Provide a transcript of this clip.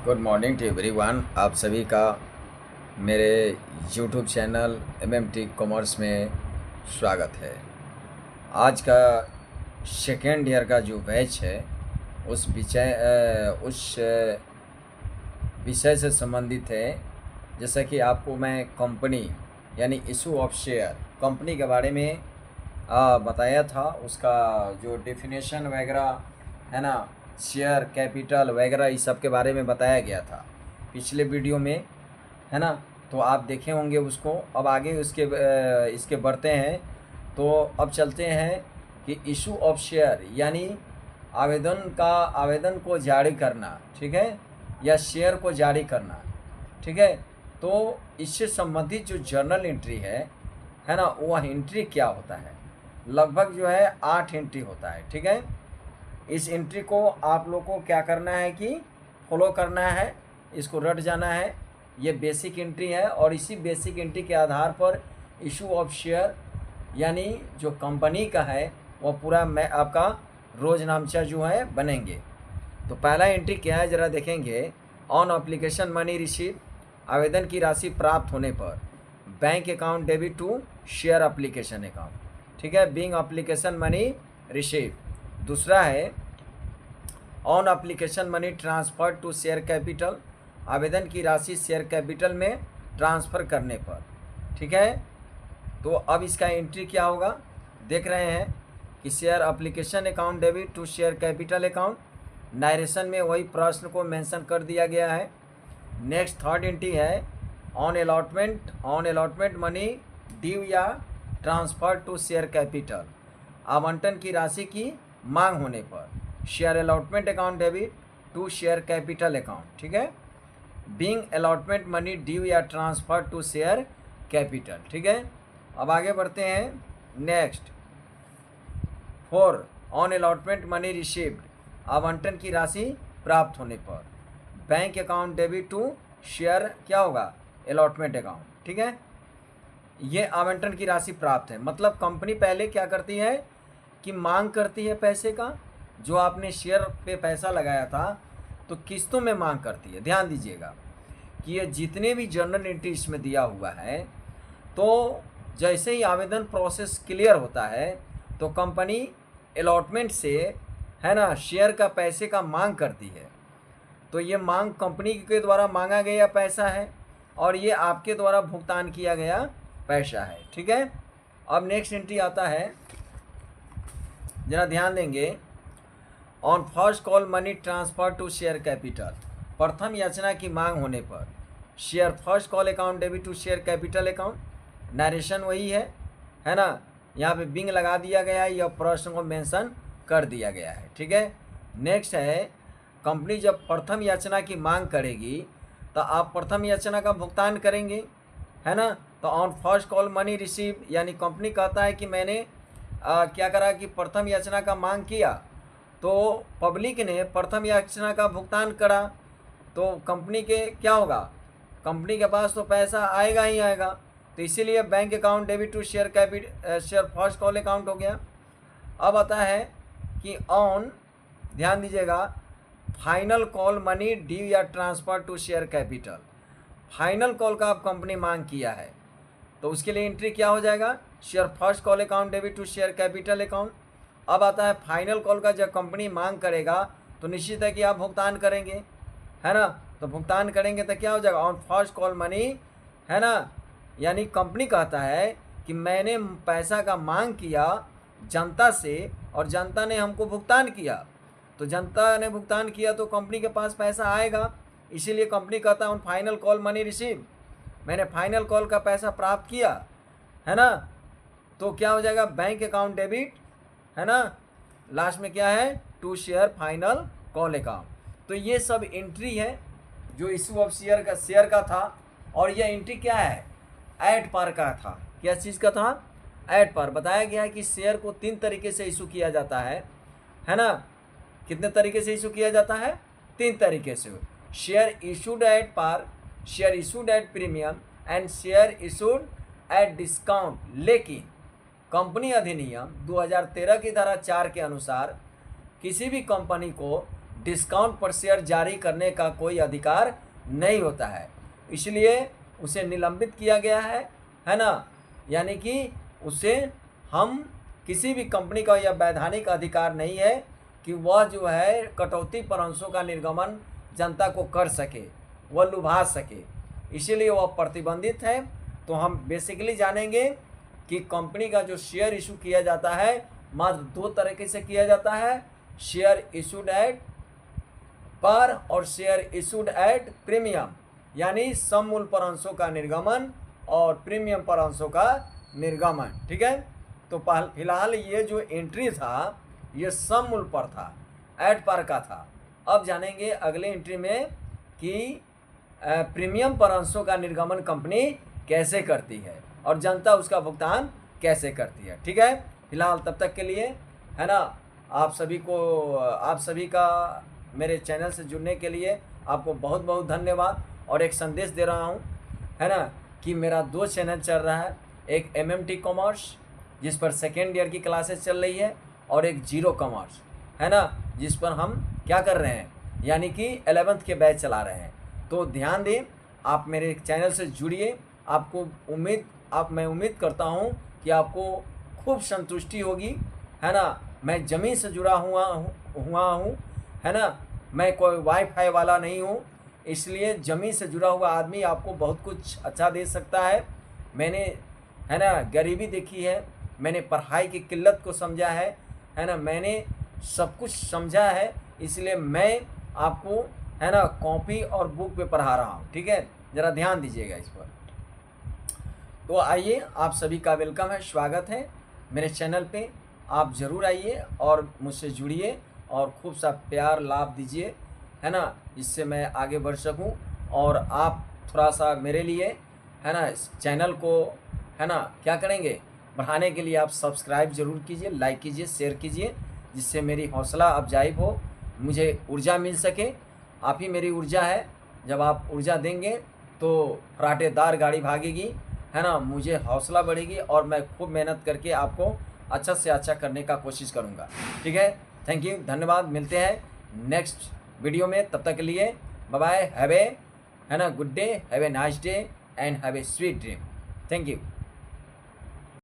Good morning to everyone. आप सभी का मेरे यूट्यूब चैनल एमएमटी कॉमर्स में स्वागत है। आज का सेकेंड ईयर का जो बैच है उस विषय से संबंधित है। जैसा कि आपको मैं कंपनी यानी इशू ऑफ शेयर कंपनी के बारे में बताया था, उसका जो डेफिनेशन वगैरह है ना, शेयर कैपिटल वगैरह इस सब के बारे में बताया गया था पिछले वीडियो में, है ना। तो आप देखे होंगे उसको। अब आगे इसके बढ़ते हैं। तो अब चलते हैं कि इशू ऑफ शेयर यानी आवेदन को जारी करना, ठीक है, या शेयर को जारी करना, ठीक है। तो इससे संबंधित जो जर्नल एंट्री है ना, वह एंट्री क्या होता है। लगभग जो है 8 एंट्री होता है, ठीक है। इस एंट्री को आप लोग को क्या करना है कि फॉलो करना है, इसको रट जाना है। ये बेसिक एंट्री है और इसी बेसिक एंट्री के आधार पर इशू ऑफ शेयर यानी जो कंपनी का है वो पूरा मैं आपका रोजनामचा जो है बनेंगे। तो पहला एंट्री क्या है ज़रा देखेंगे। ऑन एप्लीकेशन मनी रिसीव, आवेदन की राशि प्राप्त होने पर bank account debit to share application account, ठीक है, बीइंग एप्लीकेशन मनी रिसीव। दूसरा है on application money transfer to share capital, आवेदन की राशि शेयर कैपिटल में ट्रांसफ़र करने पर, ठीक है। तो अब इसका एंट्री क्या होगा देख रहे हैं कि share application account debit to share capital account. Narration में वही प्रश्न को मेंशन कर दिया गया है। नेक्स्ट थर्ड एंट्री है ऑन अलॉटमेंट मनी ड्यू या ट्रांसफ़र टू शेयर कैपिटल, आवंटन की राशि की मांग होने पर share allotment account debit to share capital account, ठीक है, बीइंग अलॉटमेंट मनी ड्यू या ट्रांसफ़र टू शेयर कैपिटल, ठीक है। अब आगे बढ़ते हैं। Next 4 on allotment money received, आवंटन की राशि प्राप्त होने पर bank account debit to share क्या होगा अलॉटमेंट अकाउंट, ठीक है। ये आवंटन की राशि प्राप्त है, मतलब कंपनी पहले क्या करती है कि मांग करती है पैसे का। जो आपने शेयर पे पैसा लगाया था तो किस्तों में मांग करती है। ध्यान दीजिएगा कि ये जितने भी जर्नल एंट्री इसमें दिया हुआ है, तो जैसे ही आवेदन प्रोसेस क्लियर होता है तो कंपनी अलॉटमेंट से है ना शेयर का पैसे का मांग करती है। तो ये मांग कंपनी के द्वारा मांगा गया पैसा है और ये आपके द्वारा भुगतान किया गया पैसा है, ठीक है। अब नेक्स्ट एंट्री आता है, जरा ध्यान देंगे। On first call money transfer to share capital, प्रथम याचना की मांग होने पर share first call account debit to share capital account. Narration वही है ना, यहाँ पे बिंग लगा दिया गया है, यह प्रश्न को मेंशन कर दिया गया है, ठीक है। नेक्स्ट है कंपनी जब प्रथम याचना की मांग करेगी तो आप प्रथम याचना का भुगतान करेंगे, है ना। तो on first call money receive यानी कंपनी कहता है कि मैंने क्या करा कि प्रथम याचना का मांग किया, तो पब्लिक ने प्रथम याचना का भुगतान करा, तो कंपनी के क्या होगा, कंपनी के पास तो पैसा आएगा ही आएगा। तो इसीलिए bank account debit to share first call account हो गया। अब आता है कि ऑन, ध्यान दीजिएगा, फाइनल कॉल मनी ड्यू या transfer to share capital, final call का आप कंपनी मांग किया है तो उसके लिए एंट्री क्या हो जाएगा, share first call account debit to share capital account. अब आता है फाइनल कॉल का जब कंपनी मांग करेगा तो निश्चित है कि आप भुगतान करेंगे, है ना। तो भुगतान करेंगे तो क्या हो जाएगा ऑन फर्स्ट कॉल मनी, है ना। यानी कंपनी कहता है कि मैंने पैसा का मांग किया जनता से और जनता ने हमको भुगतान किया, तो जनता ने भुगतान किया तो कंपनी के पास पैसा आएगा। इसीलिए कंपनी कहता है on final call money receive, मैंने फाइनल कॉल का पैसा प्राप्त किया, है ना। तो क्या हो जाएगा बैंक अकाउंट डेबिट, है ना, लास्ट में क्या है to share final call account. तो ये सब एंट्री है जो इशू ऑफ शेयर का था। और यह एंट्री क्या है, एट पार का था। क्या चीज़ का था, एट पार। बताया गया है कि शेयर को 3 तरीके से इशू किया जाता है ना। कितने तरीके से इशू किया जाता है, 3 तरीके से। Share issued at par, share issued at premium and share issued at discount. लेकिन कंपनी अधिनियम 2013 की धारा 4 के अनुसार किसी भी कंपनी को डिस्काउंट पर शेयर जारी करने का कोई अधिकार नहीं होता है, इसलिए उसे निलंबित किया गया है ना। यानी कि उसे हम किसी भी कंपनी का यह वैधानिक अधिकार नहीं है कि वह जो है कटौती पर अंशों का निर्गमन जनता को कर सके, वह लुभा सके, इसीलिए वह प्रतिबंधित है। तो हम बेसिकली जानेंगे कि कंपनी का जो शेयर इशू किया जाता है मात्र दो तरीके से किया जाता है, शेयर इशूड एट पर और शेयर इशूड एट प्रीमियम, यानी सम मूल्य पर अंशों का निर्गमन और प्रीमियम पर अंशों का निर्गमन। ठीक है, तो फिलहाल ये जो एंट्री था ये सम मूल्य पर था, एट पर का था। अब जानेंगे अगले एंट्री में कि प्रीमियम पर अंशों का निर्गमन कंपनी कैसे करती है और जनता उसका भुगतान कैसे करती है। ठीक है, फिलहाल तब तक के लिए है ना, आप सभी का मेरे चैनल से जुड़ने के लिए आपको बहुत बहुत धन्यवाद। और एक संदेश दे रहा हूँ है ना कि मेरा 2 चैनल चल रहा है, एक MMT कॉमर्स जिस पर सेकेंड ईयर की क्लासेस चल रही है और एक जीरो कॉमर्स है ना जिस पर हम क्या कर रहे हैं यानी कि 11th के बैच चला रहे हैं। तो ध्यान दें, आप मेरे चैनल से जुड़िए। मैं उम्मीद करता हूँ कि आपको खूब संतुष्टि होगी है ना। मैं ज़मीन से जुड़ा हुआ हूँ है ना, मैं कोई वाईफाई वाला नहीं हूँ, इसलिए ज़मीन से जुड़ा हुआ आदमी आपको बहुत कुछ अच्छा दे सकता है। मैंने है ना गरीबी देखी है, मैंने पढ़ाई की किल्लत को समझा है ना, मैंने सब कुछ समझा है, इसलिए मैं आपको है ना कॉपी और बुक पे पढ़ा रहा हूँ। ठीक है, ज़रा ध्यान दीजिएगा इस पर। तो आइए, आप सभी का वेलकम है, स्वागत है मेरे चैनल पे। आप ज़रूर आइए और मुझसे जुड़िए और खूब सा प्यार लाभ दीजिए है ना, इससे मैं आगे बढ़ सकूं। और आप थोड़ा सा मेरे लिए है ना इस चैनल को है ना क्या करेंगे बढ़ाने के लिए आप सब्सक्राइब ज़रूर कीजिए, लाइक कीजिए, शेयर कीजिए, जिससे मेरी हौसला अफजाई हो, मुझे ऊर्जा मिल सके। आप ही मेरी ऊर्जा है, जब आप ऊर्जा देंगे तो फराटेदार गाड़ी भागेगी है ना, मुझे हौसला बढ़ेगी और मैं खूब मेहनत करके आपको अच्छा से अच्छा करने का कोशिश करूँगा। ठीक है, थैंक यू, धन्यवाद। मिलते हैं नेक्स्ट वीडियो में, तब तक के लिए बाय बाय, हैव ए है ना good day, have a nice day and have a sweet dream. Thank you.